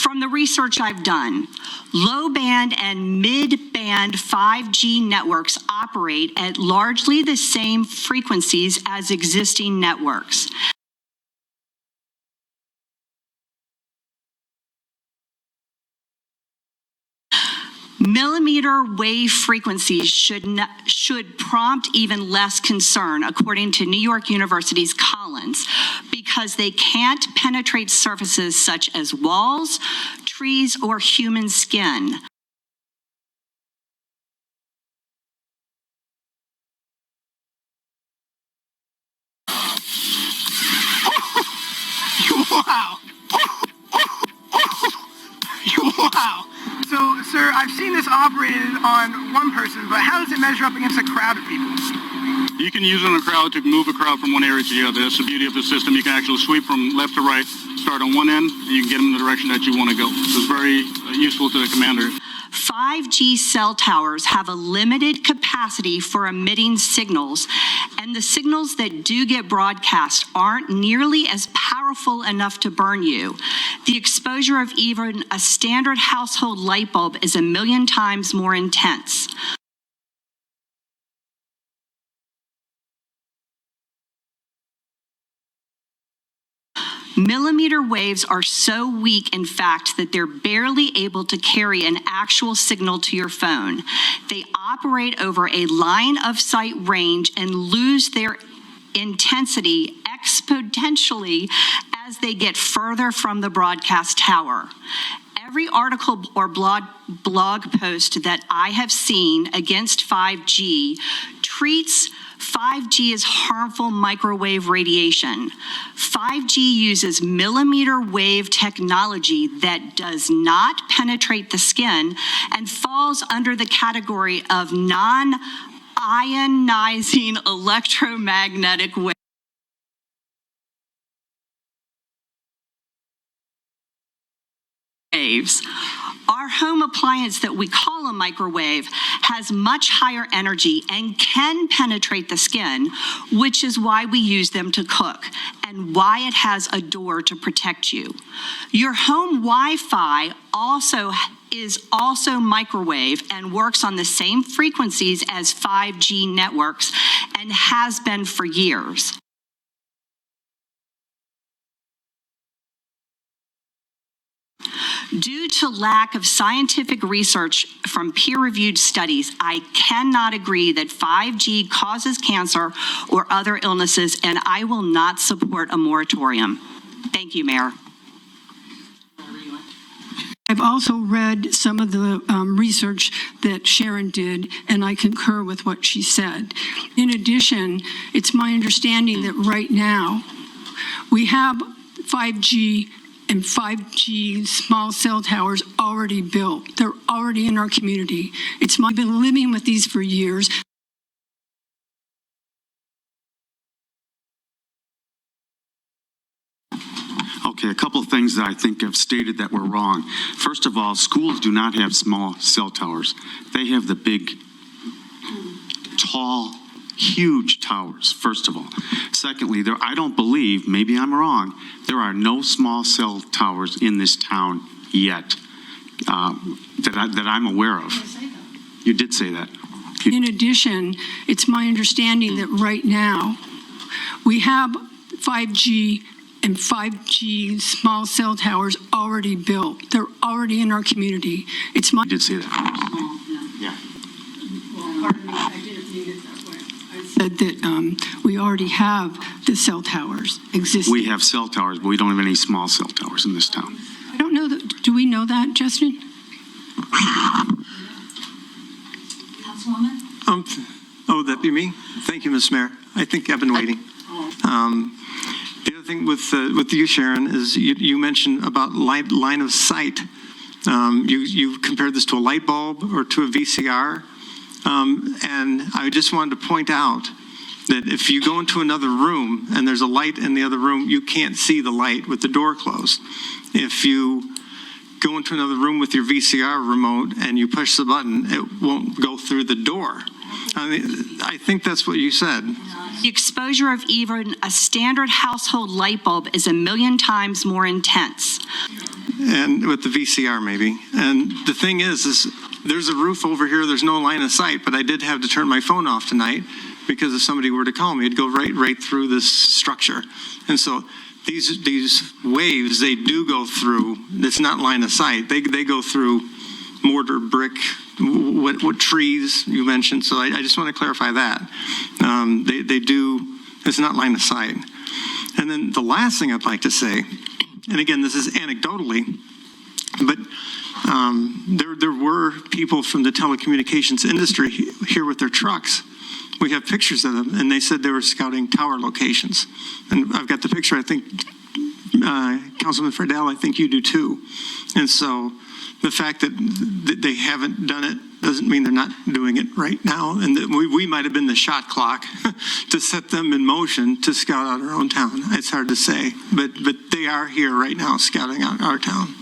From the research I've done, low-band and mid-band 5G networks operate at largely the same frequencies as existing networks. Millimeter wave frequencies should prompt even less concern, according to New York University's Collins, because they can't penetrate surfaces such as walls, trees, or human skin. Wow. Wow. So, sir, I've seen this operated on one person, but how does it measure up against a crowd of people? You can use it in a crowd to move a crowd from one area to the other. That's the beauty of the system. You can actually sweep from left to right, start on one end, and you can get them in the direction that you want to go. So it's very useful to the commander. 5G cell towers have a limited capacity for emitting signals, and the signals that do get broadcast aren't nearly as powerful enough to burn you. The exposure of even a standard household light bulb is 1,000,000 times more intense. Millimeter waves are so weak, in fact, that they're barely able to carry an actual signal to your phone. They operate over a line of sight range and lose their intensity exponentially as they get further from the broadcast tower. Every article or blog post that I have seen against 5G treats 5G as harmful microwave radiation. 5G uses millimeter wave technology that does not penetrate the skin and falls under the category of non-ionizing electromagnetic waves. Our home appliance that we call a microwave has much higher energy and can penetrate the skin, which is why we use them to cook and why it has a door to protect you. Your home Wi-Fi is also microwave and works on the same frequencies as 5G networks and has been for years. Due to lack of scientific research from peer-reviewed studies, I cannot agree that 5G causes cancer or other illnesses, and I will not support a moratorium. Thank you, Mayor. I've also read some of the research that Sharon did, and I concur with what she said. In addition, it's my understanding that right now we have 5G and 5G small cell towers already built. They're already in our community. I've been living with these for years. Okay, a couple of things that I think I've stated that were wrong. First of all, schools do not have small cell towers. They have the big, tall, huge towers, first of all. Secondly, I don't believe, maybe I'm wrong, there are no small cell towers in this town yet that I'm aware of. You did say that. In addition, it's my understanding that right now we have 5G and 5G small cell towers already built. They're already in our community. You did say that. Yeah. Well, pardon me, I didn't mean it that way. I said that we already have the cell towers existing. We have cell towers, but we don't have any small cell towers in this town. I don't know that. Do we know that, Justin? Councilwoman? Oh, that be me? Thank you, Ms. Mayor. I think I've been waiting. The other thing with you, Sharon, is you mentioned about line of sight. You compared this to a light bulb or to a VCR. And I just wanted to point out that if you go into another room and there's a light in the other room, you can't see the light with the door closed. If you go into another room with your VCR remote and you push the button, it won't go through the door. I mean, I think that's what you said. The exposure of even a standard household light bulb is 1,000,000 times more intense. and with the VCR maybe. And the thing is there's a roof over here. There's no line of sight, but I did have to turn my phone off tonight because if somebody were to call me, it'd go right through this structure. And so these waves, they do go through. It's not line of sight. They go through mortar, brick, what trees you mentioned. So I just want to clarify that. They do. It's not line of sight. And then the last thing I'd like to say, and again, this is anecdotally, but there were people from the telecommunications industry here with their trucks. We have pictures of them, and they said they were scouting tower locations. And I've got the picture, I think, Councilman Friedel, I think you do too. And so the fact that they haven't done it doesn't mean they're not doing it right now. And that we might have been the shot clock to set them in motion to scout out our own town. It's hard to say, but they are here right now scouting out our town.